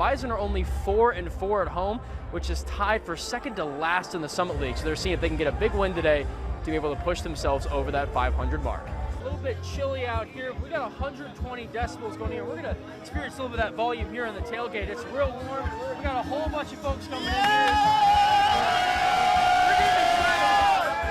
Bison are only 4-4 at home, which is tied for second to last in the Summit League. So they're seeing if they can get a big win today to be able to push themselves over that 500 mark. A little bit chilly out here. We got 120 decibels going here. We're going to experience a little bit of that volume here on the tailgate. It's real warm. We got a whole bunch of folks coming in here.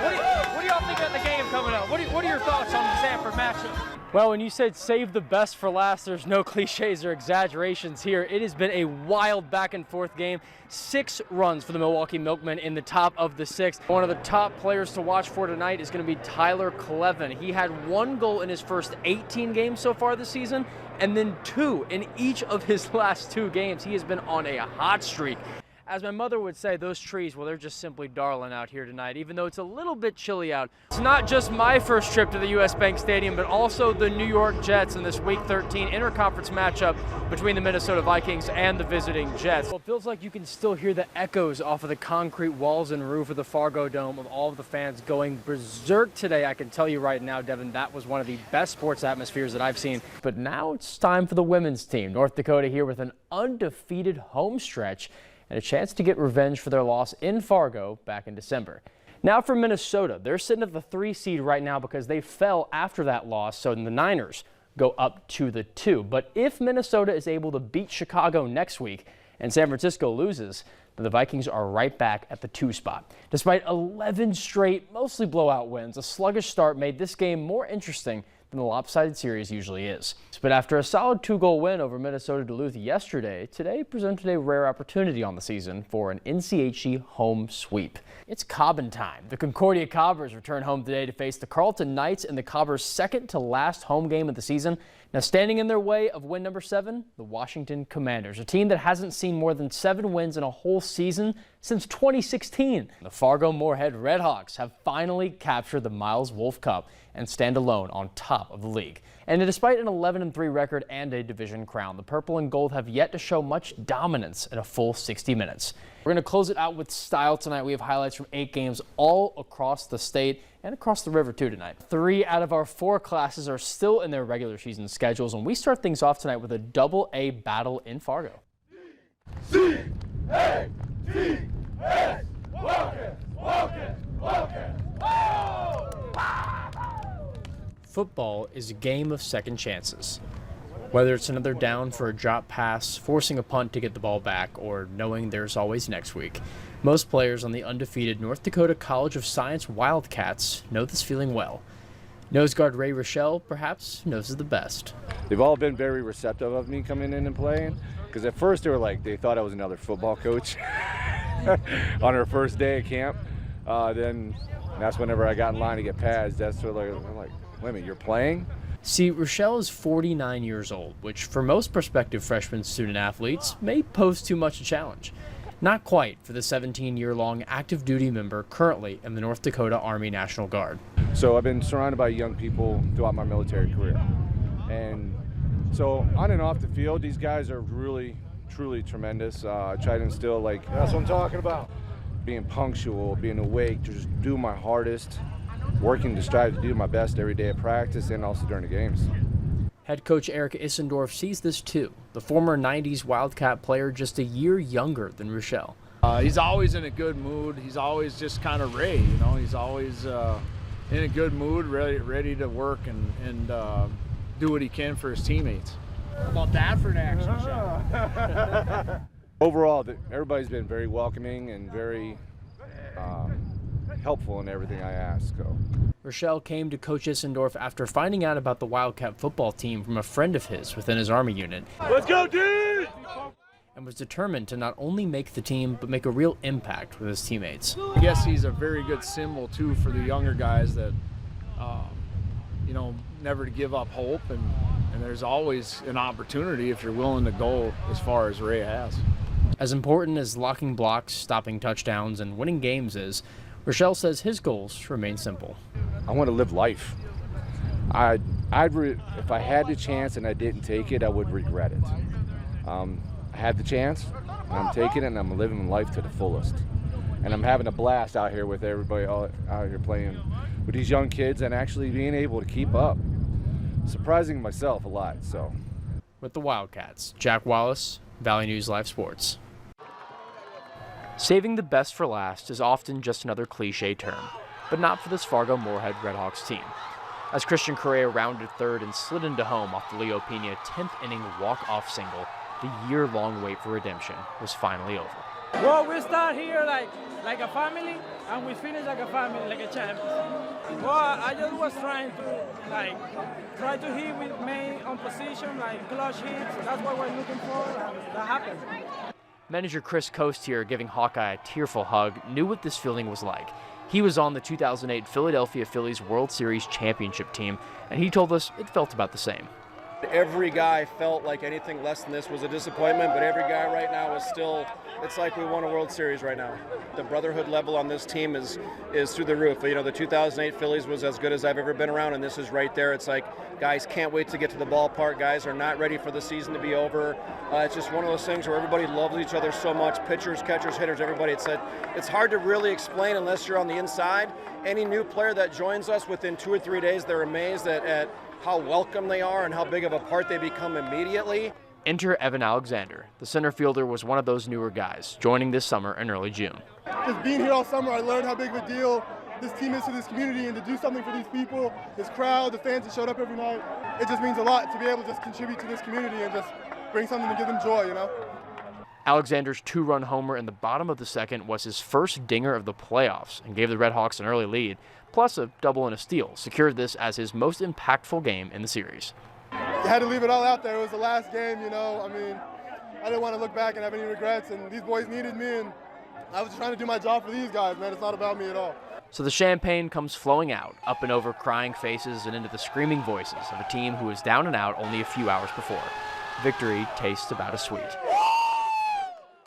What do y'all think about the game coming up? What are your thoughts on the Sanford matchup? Well, when you said save the best for last, there's no cliches or exaggerations here. It has been a wild back and forth game. 6 runs for the Milwaukee Milkmen in the top of the 6th. One of the top players to watch for tonight is going to be Tyler Clevin. He had 1 goal in his first 18 games so far this season, and then 2 in each of his last 2 games. He has been on a hot streak. As my mother would say, those trees, well, they're just simply darling out here tonight, even though it's a little bit chilly out. It's not just my first trip to the U.S. Bank Stadium, but also the New York Jets in this Week 13 interconference matchup between the Minnesota Vikings and the visiting Jets. Well, it feels like you can still hear the echoes off of the concrete walls and roof of the Fargo Dome of all of the fans going berserk today. I can tell you right now, Devin, that was one of the best sports atmospheres that I've seen. But now it's time for the women's team. North Dakota here with an undefeated home stretch and a chance to get revenge for their loss in Fargo back in December. Now for Minnesota, they're sitting at the 3 seed right now because they fell after that loss, so the Niners go up to the 2. But if Minnesota is able to beat Chicago next week and San Francisco loses, then the Vikings are right back at the 2 spot. Despite 11 straight, mostly blowout wins, a sluggish start made this game more interesting than the lopsided series usually is. But after a solid 2-goal win over Minnesota Duluth yesterday, today presented a rare opportunity on the season for an NCHC home sweep. It's Cobbin time. The Concordia Cobbers return home today to face the Carleton Knights in the Cobbers' second to last home game of the season. Now standing in their way of win number 7, the Washington Commanders, a team that hasn't seen more than 7 wins in a whole season since 2016. The Fargo-Moorhead Redhawks have finally captured the Miles Wolf Cup and stand alone on top of the league. And despite an 11-3 record and a division crown, the purple and gold have yet to show much dominance in a full 60 minutes. We're going to close it out with style tonight. We have highlights from 8 games all across the state and across the river too tonight. 3 out of our 4 classes are still in their regular season schedules, and we start things off tonight with a double-A battle in Fargo. C-A-T-S, walkin'. Football is a game of second chances. Whether it's another down for a drop pass, forcing a punt to get the ball back, or knowing there's always next week, most players on the undefeated North Dakota College of Science Wildcats know this feeling well. Nose guard Ray Rochelle perhaps knows it the best. They've all been very receptive of me coming in and playing, because at first they thought I was another football coach on our first day of camp. Then that's whenever I got in line to get pads. That's what I'm like, wait a minute, you're playing? See, Rochelle is 49 years old, which for most prospective freshman student athletes may pose too much a challenge. Not quite for the 17-year-long active duty member currently in the North Dakota Army National Guard. So I've been surrounded by young people throughout my military career. And so on and off the field, these guys are really, truly tremendous. I try to instill, that's what I'm talking about. Being punctual, being awake, to just do my hardest, working to strive to do my best every day at practice and also during the games. Head coach Eric Issendorf sees this too. The former 90s Wildcat player just a year younger than Rochelle. He's always in a good mood. He's always just kind of Ray, He's always in a good mood, ready to work and do what he can for his teammates. How about that for an action shot? Overall, everybody's been very welcoming and very helpful in everything I ask. So. Rochelle came to Coach Issendorf after finding out about the Wildcat football team from a friend of his within his Army unit. Let's go, dude! And was determined to not only make the team, but make a real impact with his teammates. I guess he's a very good symbol, too, for the younger guys that, never to give up hope. And there's always an opportunity if you're willing to go as far as Ray has. As important as locking blocks, stopping touchdowns, and winning games is, Rochelle says his goals remain simple. I want to live life. If I had the chance and I didn't take it, I would regret it. I had the chance, and I'm taking it, and I'm living life to the fullest. And I'm having a blast out here with everybody out here playing with these young kids and actually being able to keep up. Surprising myself a lot, so. With the Wildcats, Jack Wallace, Valley News Live Sports. Saving the best for last is often just another cliche term, but not for this Fargo-Moorhead Redhawks team. As Christian Correa rounded third and slid into home off the Leo Pena 10th inning walk-off single, the year-long wait for redemption was finally over. Well, we start here like a family, and we finish like a family, like a champions. Well, I just was trying to hit with main on position, like clutch hits. That's what we're looking for, and that happened. Manager Chris Coast here, giving Hawkeye a tearful hug, knew what this feeling was like. He was on the 2008 Philadelphia Phillies World Series championship team, and he told us it felt about the same. Every guy felt like anything less than this was a disappointment, but every guy right now is still, it's like we won a World Series right now. The brotherhood level on this team is through the roof. You know, the 2008 Phillies was as good as I've ever been around, and this is right there. It's like guys can't wait to get to the ballpark. Guys are not ready for the season to be over. It's just one of those things where everybody loves each other so much. Pitchers, catchers, hitters, everybody. It's hard to really explain unless you're on the inside. Any new player that joins us within 2 or 3 days, they're amazed at how welcome they are and how big of a part they become immediately. Enter Evan Alexander. The center fielder was one of those newer guys, joining this summer in early June. Just being here all summer, I learned how big of a deal this team is to this community, and to do something for these people, this crowd, the fans that showed up every night. It just means a lot to be able to just contribute to this community and just bring something to give them joy, you know? Alexander's 2-run homer in the bottom of the second was his first dinger of the playoffs and gave the Redhawks an early lead, plus a double and a steal, secured this as his most impactful game in the series. You had to leave it all out there. It was the last game, you know. I mean, I didn't want to look back and have any regrets, and these boys needed me, and I was just trying to do my job for these guys, man. It's not about me at all. So the champagne comes flowing out, up and over crying faces and into the screaming voices of a team who was down and out only a few hours before. Victory tastes about as sweet.